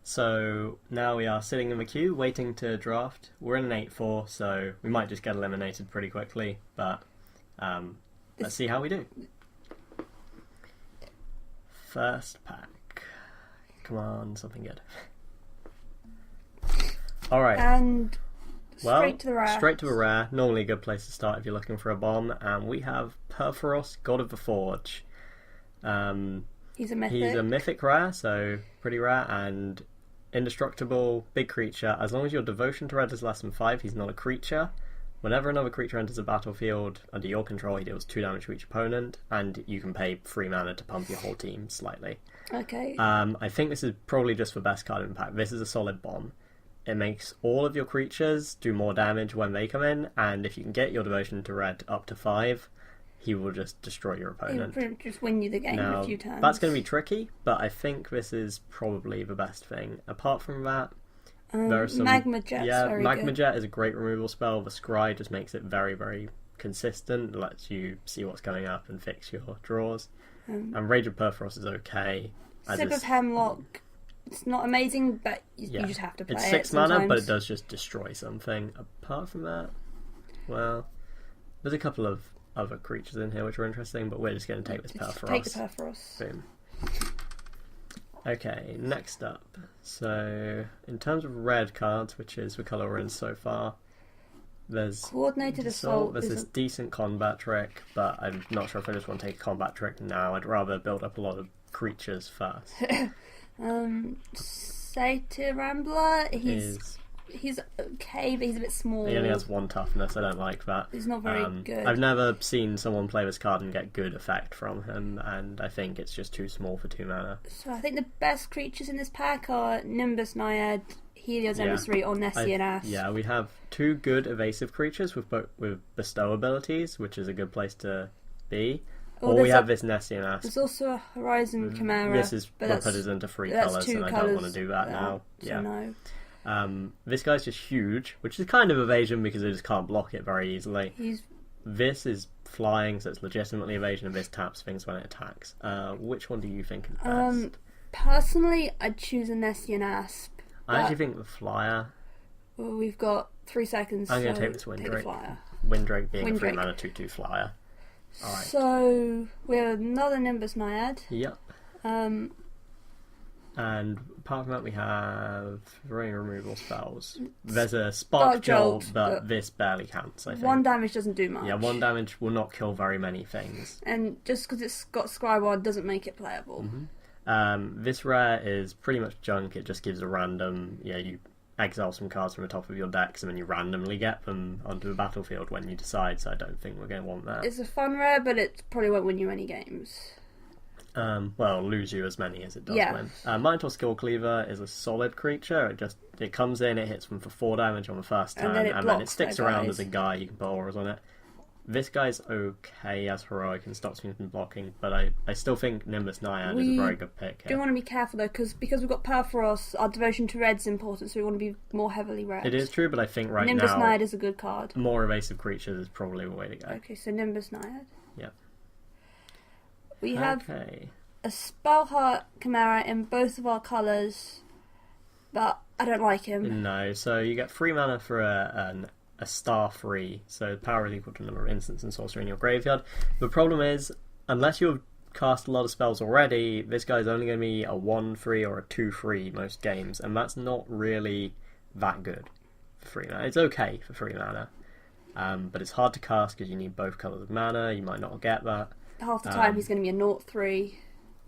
So now we are sitting in the queue, waiting to draft. We're in an 8-4, so we might just get eliminated pretty quickly, but let's see how we do. First pack. Come on, something good. Alright. And straight to the rare. Straight to a rare. Normally a good place to start if you're looking for a bomb. And we have Theros, God of the Forge. He's a mythic. He's a mythic rare, so pretty rare, and indestructible, big creature. As long as your devotion to red is less than 5, he's not a creature. Whenever another creature enters the battlefield under your control, he deals 2 damage to each opponent, and you can pay 3 mana to pump your whole team slightly. Okay. I think this is probably just the best card impact. This is a solid bomb. It makes all of your creatures do more damage when they come in, and if you can get your devotion to red up to 5, he will just destroy your opponent. He'll just win you the game now, a few times. That's going to be tricky, but I think this is probably the best thing. Apart from that, there are some... Magma Jet's very Magma good. Jet is a great removal spell. The Scry just makes it very, very consistent. It lets you see what's coming up and fix your draws. And Rage of Perforos is okay. Sip of Hemlock, it's not amazing, but you just have to play it. It's 6 sometimes. mana, but it does just destroy something. Apart from that, well, there's a couple of other creatures in here which are interesting, but we're just going to take this Perforos. Take the Perforos. Boom. Okay, next up. So, in terms of red cards, which is the colour we're in so far, there's Coordinated Assault. There's this decent combat trick, but I'm not sure if I just want to take a combat trick now. I'd rather build up a lot of creatures first. Satyr Rambler, he's okay, but he's a bit small. He only has 1 toughness, I don't like that. He's not very good. I've never seen someone play this card and get good effect from him, and I think it's just too small for 2 mana. So I think the best creatures in this pack are Nimbus Naiad, Helios Emissary, or Nessie and Asp. Yeah, we have 2 good evasive creatures with bestow abilities, which is a good place to be. Or we have this Nessie and Asp. There's also a Horizon Chimera. This is put us into 3 colours, and I don't want to do that now. So no. This guy's just huge, which is kind of evasion because it just can't block it very easily. This is flying, so it's legitimately evasion, and this taps things when it attacks. Which one do you think is best? Personally, I'd choose a Nessie and Asp. I actually think the flyer. Well, we've got 3 seconds. I'm going to take this Windrake. Windrake being a 3 mana 2/2 flyer. Alright. So we have another Nimbus Naiad. Yep. And apart from that, we have rain removal spells. There's a Spark Jolt, but this barely counts, I think. 1 damage doesn't do much. Yeah, 1 damage will not kill very many things. And just because it's got Scryward doesn't make it playable. This rare is pretty much junk. It just gives a random... you exile some cards from the top of your decks and then you randomly get them onto the battlefield when you decide, so I don't think we're going to want that. It's a fun rare, but it probably won't win you any games. Well, lose you as many as it does win. Minotaur Skill Cleaver is a solid creature. It comes in, it hits them for 4 damage on the first turn, and then it sticks around as a guy. You can put auras on it. This guy's okay as heroic and stops me from blocking, but I still think Nimbus Naiad is a very good pick here. We do want to be careful though, because we've got Perforos, our devotion to red's important, so we want to be more heavily red. It is true, but I think Nimbus now Naiad is a good card. More evasive creatures is probably the way to go. Okay, so Nimbus Naiad. Yep. We have a Spellheart Chimera in both of our colours, but I don't like him. No, so you get 3 mana for a star free, so power is equal to the number of instants and sorcery in your graveyard. The problem is, unless you have cast a lot of spells already, this guy's only going to be a 1/3 or a 2/3 most games, and that's not really that good for 3 mana. It's okay for 3 mana, but it's hard to cast because you need both colours of mana. You might not get that. Half the time he's going to be a 0/3.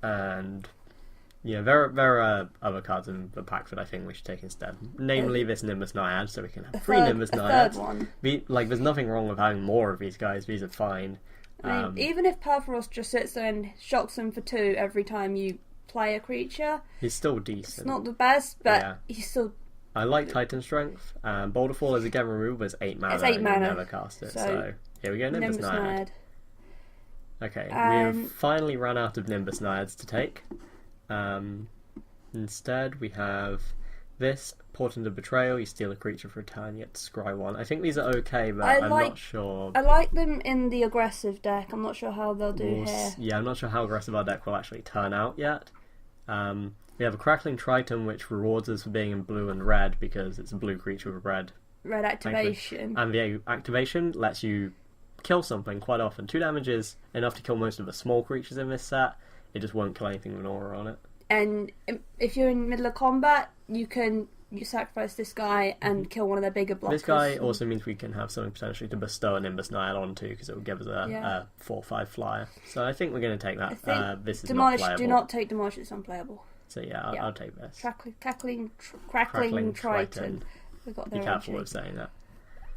And there are other cards in the pack that I think we should take instead. Namely this Nimbus Naiad, so we can have 3 Nimbus Naiads. Third one. There's nothing wrong with having more of these guys. These are fine. I mean, even if Perforos just sits there and shocks them for 2 every time you play a creature, he's still decent. It's not the best, but he's still... I like Titan Strength. Boulder Fall is again removed, but it's 8 mana. It's 8 mana. And you never cast it. So here we go, Nimbus Naiad. Okay, we have finally run out of Nimbus Naiads to take. Instead, we have this Portent of Betrayal. You steal a creature for a turn, you get to scry 1. I think these are okay, but I'm not sure. I like them in the aggressive deck. I'm not sure how they'll do here. Yeah, I'm not sure how aggressive our deck will actually turn out yet. We have a Crackling Triton, which rewards us for being in blue and red because it's a blue creature with red activation. And the activation lets you kill something quite often. 2 damage is enough to kill most of the small creatures in this set. It just won't kill anything with an aura on it. And if you're in the middle of combat, you sacrifice this guy and kill one of their bigger blockers. This guy also means we can have something potentially to bestow a Nimbus Nihil onto because it will give us a 4/5 flyer. So I think we're going to take that. This is Demolish. not playable. Do not take Demolish, it's unplayable. So I'll take this. Crackling Triton. We got Be careful with saying that.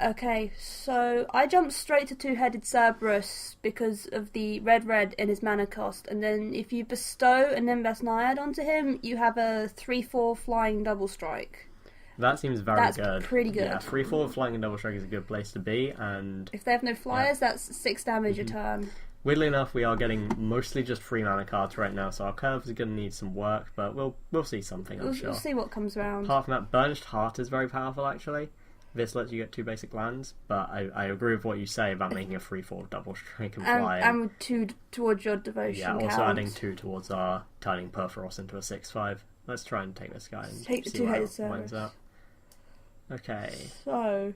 Okay, so I jumped straight to 2-headed Cerberus because of the red in his mana cost, and then if you bestow a Nimbus Naiad onto him, you have a 3/4 flying double strike. That seems very good. That's pretty good. Yeah, 3/4 flying and double strike is a good place to be, and if they have no flyers, that's 6 damage a turn. Weirdly enough, we are getting mostly just 3 mana cards right now, so our curves are going to need some work, but we'll see something, I'm sure. We'll see what comes around. Apart from that, Burnished Heart is very powerful, actually. This lets you get 2 basic lands, but I agree with what you say about making a 3/4 double strike and fly. And with 2 towards your devotion. Yeah, also counts. adding 2 towards our turning Perforos into a 6/5. Let's try and take this guy and take the see where two-headed it winds Cerberus. up. Okay.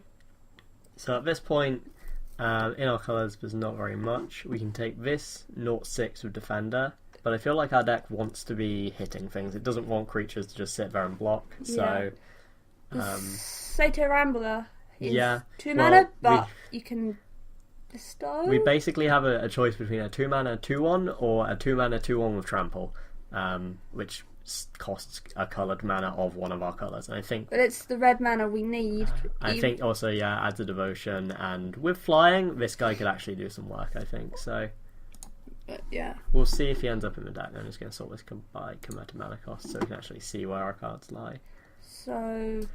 So at this point, in our colours, there's not very much. We can take this 0/6 with Defender, but I feel like our deck wants to be hitting things. It doesn't want creatures to just sit there and block. So, Sato Rambler is 2 well, mana, but you can bestow. We basically have a choice between a 2 mana 2/1 or a 2 mana 2/1 with Trample, which costs a coloured mana of one of our colours. And I think, but it's the red mana we need. I think also adds a devotion, and with flying, this guy could actually do some work. I think so. Yeah, we'll see if he ends up in the deck. I'm just going to sort this by converted mana cost so we can actually see where our cards lie. So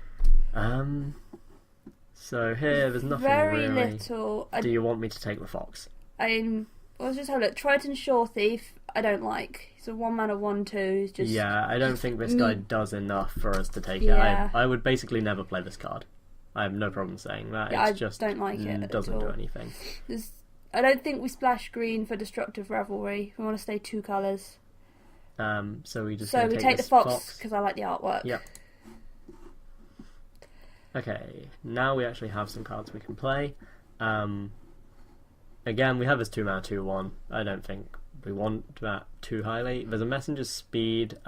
here there's nothing very really. little. Do you want me to take the Fox? Let's just have a look. Triton Shore Thief, I don't like. He's a 1 mana 1/2. He's just I don't think this guy does enough for us to take it. I would basically never play this card. I have no problem saying that. Yeah, it's just don't like it. Doesn't do anything. I don't think we splash green for Destructive Revelry. We want to stay 2 colours. So we take the Fox because I like the artwork. Yep. Okay, now we actually have some cards we can play. Again, we have this 2 mana 2/1. I don't think we want that too highly. There's a Messenger's Speed.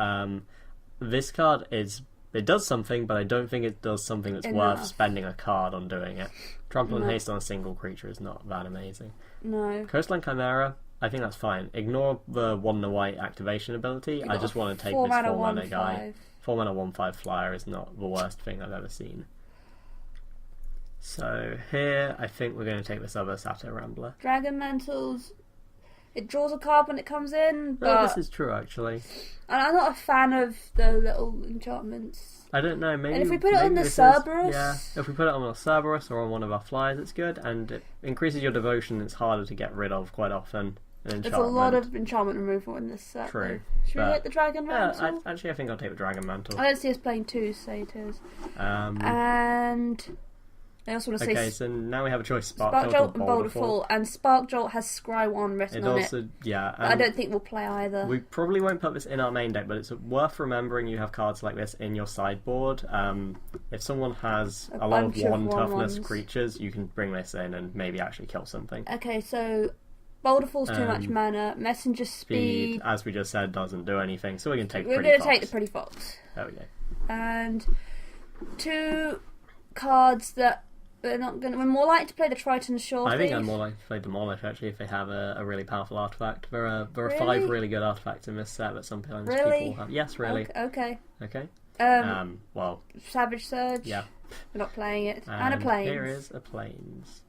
This card it does something, but I don't think it does something that's worth spending a card on doing it. Trample and Haste on a single creature is not that amazing. No. Coastline Chimera, I think that's fine. Ignore the 1 white activation ability. I just want to take this 4 mana guy. 4 mana 1/5 flyer is not the worst thing I've ever seen. So here, I think we're going to take this other Sato Rambler. Dragon Mantles. It draws a card when it comes in, but this is true actually. And I'm not a fan of the little enchantments. I don't know, maybe. And if we put it on the Cerberus, if we put it on a Cerberus or on one of our flyers, it's good, and it increases your devotion. It's harder to get rid of quite often. There's a lot of enchantment removal in this set. True. Should we hit the Dragon Mantle? I think I'll take the Dragon Mantle. I don't see us playing 2 Satyrs. And I also want to say. So now we have a choice: Spark Jolt and Boulder Fall, and Spark Jolt has Scry 1 written on it. But I don't think we'll play either. We probably won't put this in our main deck, but it's worth remembering you have cards like this in your sideboard. If someone has a lot of 1 toughness creatures, you can bring this in and maybe actually kill something. Okay, so Boulder Fall's too much mana. Messenger Speed, as we just said, doesn't do anything, so we can take. We're going to take the Pretty Fox. There we go. And 2 cards that. We're more likely to play the Triton Shore Thief. I think I'm more likely to play Demolish actually if they have a really powerful artifact. There are 5 really good artifacts in this set, but sometimes people have. Yes, really. Okay. Well, Savage Surge. Yeah. We're not playing it. And a Plains. Here is a Plains.